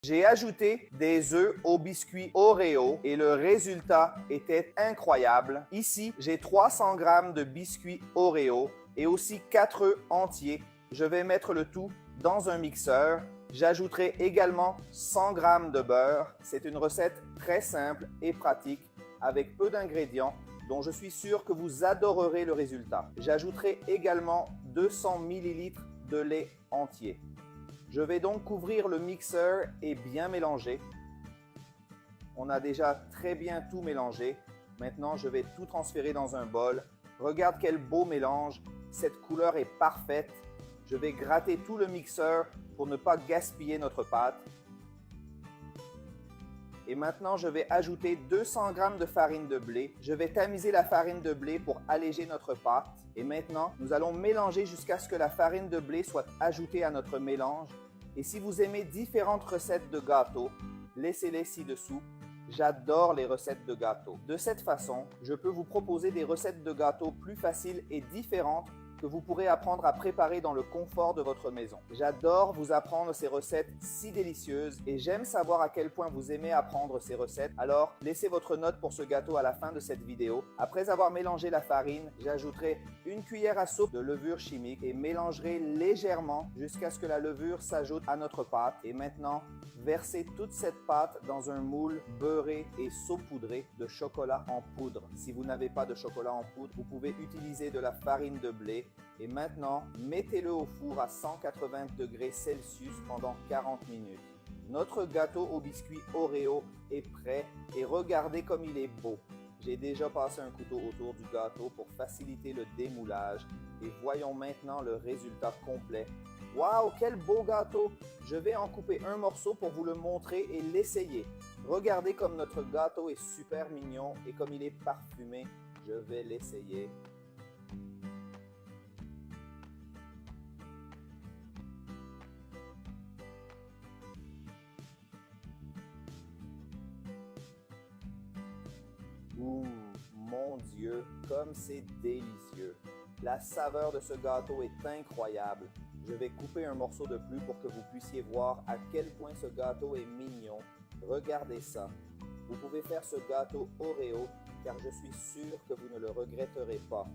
J'ai ajouté des œufs au biscuit Oreo et le résultat était incroyable. Ici, j'ai 300 g de biscuits Oreo et aussi 4 œufs entiers. Je vais mettre le tout dans un mixeur. J'ajouterai également 100 g de beurre. C'est une recette très simple et pratique avec peu d'ingrédients dont je suis sûr que vous adorerez le résultat. J'ajouterai également 200 ml de lait entier. Je vais donc couvrir le mixeur et bien mélanger. On a déjà très bien tout mélangé. Maintenant, je vais tout transférer dans un bol. Regarde quel beau mélange. Cette couleur est parfaite. Je vais gratter tout le mixeur pour ne pas gaspiller notre pâte. Et maintenant, je vais ajouter 200 g de farine de blé. Je vais tamiser la farine de blé pour alléger notre pâte. Et maintenant, nous allons mélanger jusqu'à ce que la farine de blé soit ajoutée à notre mélange. Et si vous aimez différentes recettes de gâteaux, laissez-les ci-dessous. J'adore les recettes de gâteaux. De cette façon, je peux vous proposer des recettes de gâteaux plus faciles et différentes que vous pourrez apprendre à préparer dans le confort de votre maison. J'adore vous apprendre ces recettes si délicieuses et j'aime savoir à quel point vous aimez apprendre ces recettes. Alors, laissez votre note pour ce gâteau à la fin de cette vidéo. Après avoir mélangé la farine, j'ajouterai une cuillère à soupe de levure chimique et mélangerai légèrement jusqu'à ce que la levure s'ajoute à notre pâte. Et maintenant, versez toute cette pâte dans un moule beurré et saupoudré de chocolat en poudre. Si vous n'avez pas de chocolat en poudre, vous pouvez utiliser de la farine de blé. Et maintenant, mettez-le au four à 180 degrés Celsius pendant 40 minutes. Notre gâteau au biscuit Oreo est prêt et regardez comme il est beau. J'ai déjà passé un couteau autour du gâteau pour faciliter le démoulage et voyons maintenant le résultat complet. Waouh, quel beau gâteau! Je vais en couper un morceau pour vous le montrer et l'essayer. Regardez comme notre gâteau est super mignon et comme il est parfumé. Je vais l'essayer. Ouh, mon Dieu, comme c'est délicieux! La saveur de ce gâteau est incroyable. Je vais couper un morceau de plus pour que vous puissiez voir à quel point ce gâteau est mignon. Regardez ça. Vous pouvez faire ce gâteau Oreo car je suis sûr que vous ne le regretterez pas.